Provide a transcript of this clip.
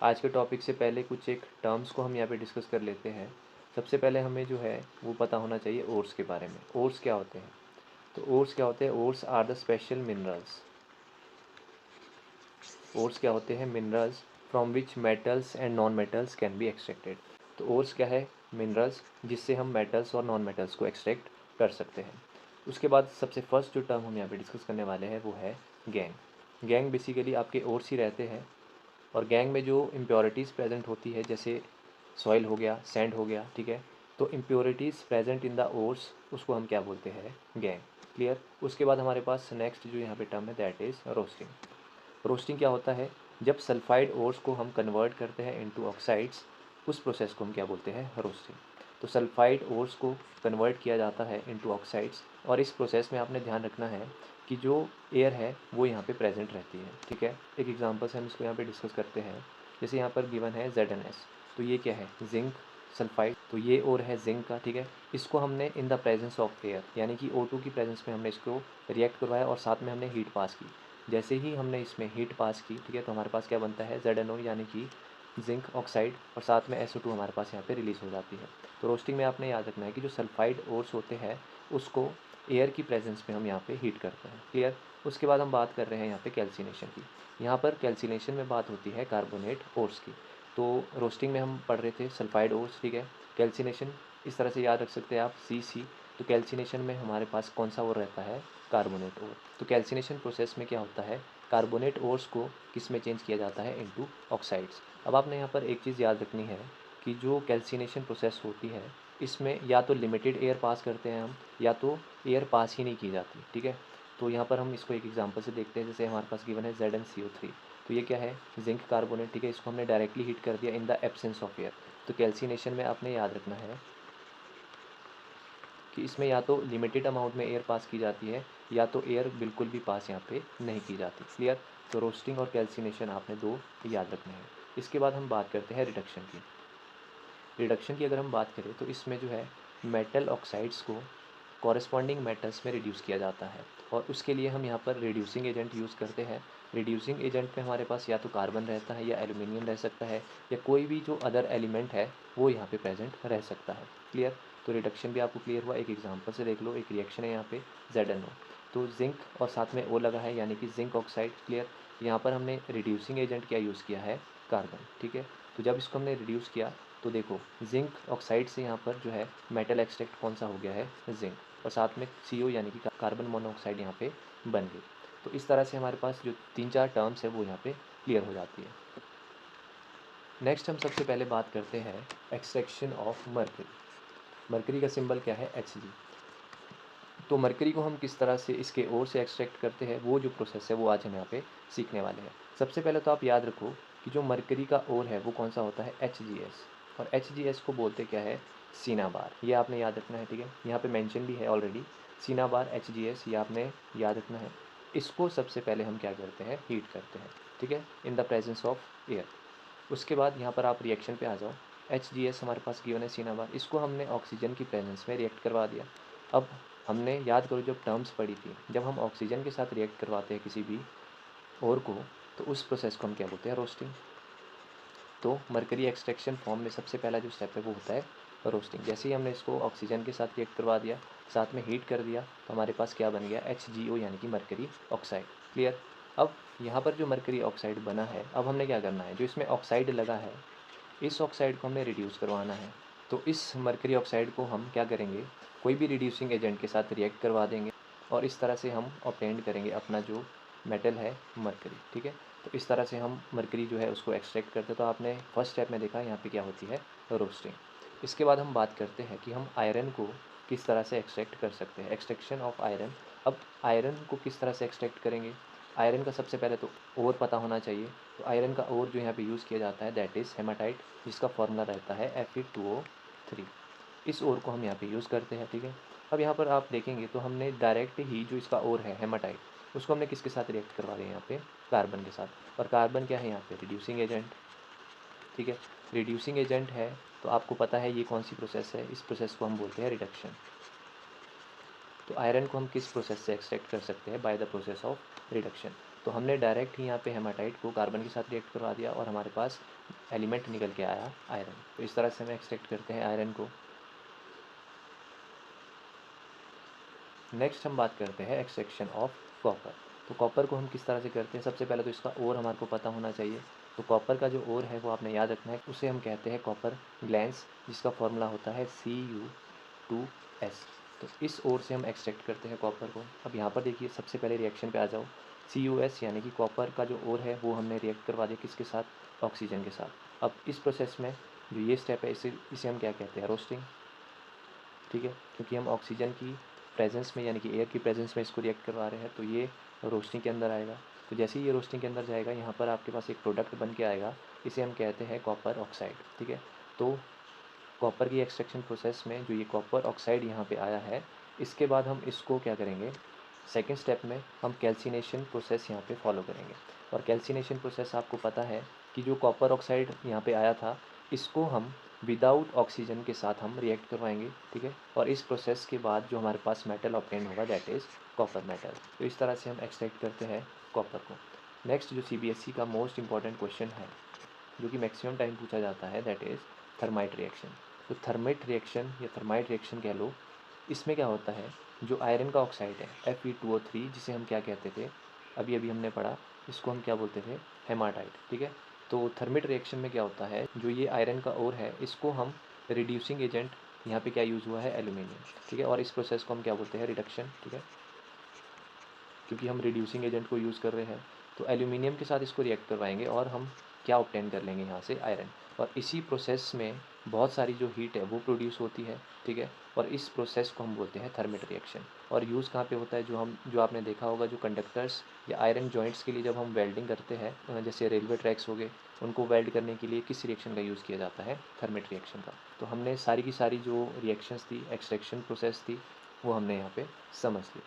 आज के टॉपिक से पहले कुछ एक टर्म्स को हम यहाँ पे डिस्कस कर लेते हैं। सबसे पहले हमें जो है वो पता होना चाहिए ओर्स के बारे में। ओर्स क्या होते हैं? तो ओर्स क्या होते हैं? Ores are the special minerals. Ores क्या होते हैं? Minerals from which metals and non metals can be extracted. तो ओर्स क्या है? मिनरल्स जिससे हम मेटल्स और नॉन मेटल्स को एक्सट्रैक्ट कर सकते हैं। उसके बाद सबसे फर्स्ट जो टर्म हम यहाँ पे डिस्कस करने वाले हैं वो है गैंग। गैंग बेसिकली आपके ओर्स ही रहते हैं, और गैंग में जो इम्प्योरिटीज़ प्रेजेंट होती है, जैसे सॉइल हो गया, सैंड हो गया, ठीक है। तो impurities present in the ores, उसको हम क्या बोलते हैं? गैंग। क्लियर। उसके बाद हमारे पास नेक्स्ट जो यहाँ पे टर्म है दैट इज़ रोस्टिंग। रोस्टिंग क्या होता है? जब सल्फाइड ओर्स को हम कन्वर्ट करते हैं इनटू ऑक्साइड्स, उस प्रोसेस को हम क्या बोलते हैं? रोस्टिंग। तो सल्फाइड ओर्स को कन्वर्ट किया जाता है इनटू ऑक्साइड्स, और इस प्रोसेस में आपने ध्यान रखना है कि जो एयर है वो यहाँ पे प्रेजेंट रहती है, ठीक है। एक एग्जांपल से हम इसको यहाँ पे डिस्कस करते हैं। जैसे यहाँ पर गिवन है ZnS, तो ये क्या है? Zinc sulphide. तो ये और है जिंक का, ठीक है। इसको हमने in the presence of air, यानी कि O2 की प्रेजेंस में हमने इसको रिएक्ट करवाया और साथ में हमने हीट पास की। जैसे ही हमने इसमें हीट पास की, ठीक है, तो हमारे पास क्या बनता है? ZnO, यानी कि जिंक ऑक्साइड, और साथ में SO2 हमारे पास यहाँ पे रिलीज़ हो जाती है। तो रोस्टिंग में आपने याद रखना है कि जो सल्फाइड ओर्स होते हैं उसको एयर की प्रेजेंस में हम यहाँ पे हीट करते हैं। क्लियर। उसके बाद हम बात कर रहे हैं यहाँ पे कैल्सिनेशन की। यहाँ पर कैल्सिनेशन में बात होती है कार्बोनेट ओर्स की। तो रोस्टिंग में हम पढ़ रहे थे सल्फाइड ओर्स, ठीक है। कैल्सिनेशन इस तरह से याद रख सकते हैं आप, CC। तो कैल्सिनेशन में हमारे पास कौन सा ओर रहता है? कार्बोनेट ओर। तो कैल्सिनेशन प्रोसेस में क्या होता है? कार्बोनेट ओर्स को किस में चेंज किया जाता है? Into oxides. अब आपने यहाँ पर एक चीज़ याद रखनी है कि जो कैल्सिनेशन प्रोसेस होती है इसमें या तो लिमिटेड एयर पास करते हैं हम, या तो एयर पास ही नहीं की जाती, ठीक है। तो यहाँ पर हम इसको एक एग्जांपल से देखते हैं। जैसे हमारे पास गिवन है ZnCO3, तो ये क्या है? जिंक कार्बोनेट, ठीक है। इसको हमने डायरेक्टली हीट कर दिया in the absence of air. तो कैल्सिनेशन में आपने याद रखना है कि इसमें या तो लिमिटेड अमाउंट में एयर पास की जाती है, या तो एयर बिल्कुल भी पास यहाँ पे नहीं की जाती। क्लियर। तो रोस्टिंग और कैल्सिनेशन आपने दो याद रखने हैं। इसके बाद हम बात करते हैं रिडक्शन की। रिडक्शन की अगर हम बात करें तो इसमें जो है मेटल ऑक्साइड्स को कॉरेस्पॉन्डिंग मेटल्स में रिड्यूस किया जाता है, और उसके लिए हम यहाँ पर रिड्यूसिंग एजेंट यूज़ करते हैं। रिड्यूसिंग एजेंट में हमारे पास या तो कार्बन रहता है, या एल्यूमिनियम रह सकता है, या कोई भी जो अदर एलिमेंट है वो यहाँ पे प्रेजेंट रह सकता है। क्लियर। तो रिडक्शन भी आपको क्लियर हुआ। एक एग्जांपल से देख लो, एक रिएक्शन है यहाँ पे ZnO, तो जिंक और साथ में O लगा है, यानी कि जिंक ऑक्साइड। क्लियर। यहाँ पर हमने रिड्यूसिंग एजेंट क्या यूज़ किया है? कार्बन, ठीक है। तो जब इसको हमने रिड्यूस किया तो देखो जिंक ऑक्साइड से यहाँ पर जो है मेटल एक्सट्रैक्ट कौन सा हो गया है? जिंक, और साथ में CO यानी कि कार्बन मोनोऑक्साइड यहाँ पे बन गई। तो इस तरह से हमारे पास जो 3-4 टर्म्स है वो यहाँ पे क्लियर हो जाती है। नेक्स्ट हम सबसे पहले बात करते हैं एक्सट्रैक्शन ऑफ मर्करी। मर्करी का सिंबल क्या है? Hg। तो मरकरी को हम किस तरह से इसके ओर से एक्सट्रैक्ट करते हैं, वो जो प्रोसेस है वो आज हम यहाँ पे सीखने वाले हैं। सबसे पहले तो आप याद रखो कि जो मरकरी का ओर है वो कौन सा होता है? HgS। और HgS को बोलते क्या है? सीनाबार। ये आपने याद रखना है, ठीक है। यहाँ पे मेंशन भी है ऑलरेडी, सीनाबार HgS, ये आपने याद रखना है। इसको सबसे पहले हम क्या करते हैं? हीट करते हैं, ठीक है, in the presence of air. उसके बाद यहाँ पर आप रिएक्शन पे आ जाओ। HgS हमारे पास गिवन है सीनाबार, इसको हमने ऑक्सीजन की प्रेजेंस में रिएक्ट करवा दिया। अब हमने याद करो जब टर्म्स पढ़ी थी, जब हम ऑक्सीजन के साथ रिएक्ट करवाते हैं किसी भी और को, तो उस प्रोसेस को हम क्या बोलते हैं? रोस्टिंग। तो मरकरी एक्सट्रैक्शन फॉर्म में सबसे पहला जो स्टेप है वो होता है रोस्टिंग। जैसे ही हमने इसको ऑक्सीजन के साथ रिएक्ट करवा दिया, साथ में हीट कर दिया, तो हमारे पास क्या बन गया? HgO, यानी कि मरकरी ऑक्साइड। क्लियर। अब यहाँ पर जो मरकरी ऑक्साइड बना है, अब हमने क्या करना है? जो इसमें ऑक्साइड लगा है, इस ऑक्साइड को हमने रिड्यूस करवाना है। तो इस मरकरी ऑक्साइड को हम क्या करेंगे? कोई भी रिड्यूसिंग एजेंट के साथ रिएक्ट करवा देंगे, और इस तरह से हम ऑब्टेंड करेंगे अपना जो मेटल है मरकरी, ठीक है। तो इस तरह से हम मरकरी जो है उसको एक्सट्रैक्ट करते हैं। तो आपने फर्स्ट स्टेप में देखा यहाँ पे क्या होती है? रोस्टिंग। इसके बाद हम बात करते हैं कि हम आयरन को किस तरह से एक्सट्रैक्ट कर सकते हैं, एक्सट्रैक्शन ऑफ आयरन। अब आयरन को किस तरह से एक्सट्रैक्ट करेंगे? आयरन का सबसे पहले तो ओर पता होना चाहिए। तो आयरन का ओर जो यहाँ पे यूज़ किया जाता है दैट इज़ हेमाटाइट, जिसका फॉर्मूला रहता है Fe2O3। इस ओर को हम यहाँ पे यूज़ करते हैं, ठीक है। अब यहाँ पर आप देखेंगे तो हमने डायरेक्ट ही जो इसका ओर है हेमाटाइट, उसको हमने किसके साथ रिएक्ट करवा दिया? यहाँ पे कार्बन के साथ। और कार्बन क्या है यहाँ पे? रिड्यूसिंग एजेंट, ठीक है। रिड्यूसिंग एजेंट है, तो आपको पता है ये कौन सी प्रोसेस है? इस प्रोसेस को हम बोलते हैं रिडक्शन। तो आयरन को हम किस प्रोसेस से एक्सट्रैक्ट कर सकते हैं? By the process of reduction. तो हमने डायरेक्ट ही यहाँ पे हेमाटाइट को कार्बन के साथ रिएक्ट करवा दिया और हमारे पास एलिमेंट निकल के आया आयरन। तो इस तरह से हम एक्सट्रैक्ट करते हैं आयरन को। नेक्स्ट हम बात करते हैं एक्सट्रैक्शन ऑफ कॉपर। तो कॉपर को हम किस तरह से करते हैं, सबसे पहले तो इसका ओर हमारे को पता होना चाहिए। तो कॉपर का जो ओर है वो आपने याद रखना है, उसे हम कहते हैं कॉपर ग्लैंस, जिसका फॉर्मूला होता है Cu2S। तो इस ओर से हम एक्सट्रैक्ट करते हैं कॉपर को। अब यहाँ पर देखिए, सबसे पहले रिएक्शन पे आ जाओ। Cus यानी कि कॉपर का जो ओर है वो हमने रिएक्ट करवा दिया किसके साथ, ऑक्सीजन के साथ। अब इस प्रोसेस में जो ये स्टेप है इसे हम क्या कहते हैं, रोस्टिंग। ठीक है, क्योंकि हम ऑक्सीजन की प्रेजेंस में यानी कि एयर की प्रेजेंस में इसको रिएक्ट करवा रहे हैं, तो ये रोस्टिंग के अंदर आएगा। तो जैसे ही ये रोस्टिंग के अंदर जाएगा, यहाँ पर आपके पास एक प्रोडक्ट बन के आएगा, इसे हम कहते हैं कॉपर ऑक्साइड। ठीक है, तो कॉपर की एक्सट्रैक्शन प्रोसेस में जो ये कॉपर ऑक्साइड यहाँ पे आया है, इसके बाद हम इसको क्या करेंगे, सेकेंड स्टेप में हम कैल्सिनेशन प्रोसेस यहाँ पे फॉलो करेंगे। और कैल्सिनेशन प्रोसेस आपको पता है कि जो कॉपर ऑक्साइड यहाँ पे आया था, इसको हम विदाउट ऑक्सीजन के साथ हम रिएक्ट करवाएंगे। ठीक है, और इस प्रोसेस के बाद जो हमारे पास मेटल ऑब्टेन होगा, दैट इज़ कॉपर मेटल। तो इस तरह से हम एक्सट्रैक्ट करते हैं कॉपर को। नेक्स्ट जो CBSE का मोस्ट इंपॉर्टेंट क्वेश्चन है, जो कि मैक्सिमम टाइम पूछा जाता है, दैट इज़ थर्माइट रिएक्शन। तो थर्माइट रिएक्शन या थर्माइट रिएक्शन कह लो, इसमें क्या होता है, जो आयरन का ऑक्साइड है Fe2O3, जिसे हम क्या कहते थे, अभी अभी हमने पढ़ा, इसको हम क्या बोलते थे, हेमाटाइट। ठीक है, तो थर्मिट रिएक्शन में क्या होता है, जो ये आयरन का ओर है, इसको हम रिड्यूसिंग एजेंट, यहाँ पे क्या यूज़ हुआ है, एल्यूमिनियम। ठीक है, और इस प्रोसेस को हम क्या बोलते हैं, रिडक्शन। ठीक है, क्योंकि हम रिड्यूसिंग एजेंट को यूज़ कर रहे हैं, तो एल्यूमिनियम के साथ इसको रिएक्ट करवाएंगे और हम क्या ऑब्टेन कर लेंगे यहाँ से, आयरन। और इसी प्रोसेस में बहुत सारी जो हीट है वो प्रोड्यूस होती है। ठीक है, और इस प्रोसेस को हम बोलते हैं थर्मिट रिएक्शन। और यूज़ कहाँ पे होता है, जो आपने देखा होगा, जो कंडक्टर्स या आयरन जॉइंट्स के लिए जब हम वेल्डिंग करते हैं, जैसे रेलवे ट्रैक्स हो गए, उनको वेल्ड करने के लिए किस रिएक्शन का यूज़ किया जाता है, थर्मिट रिएक्शन का। तो हमने सारी की सारी जो रिएक्शंस थी, एक्सट्रैक्शन प्रोसेस थी, वो हमने यहाँ पे समझ ली।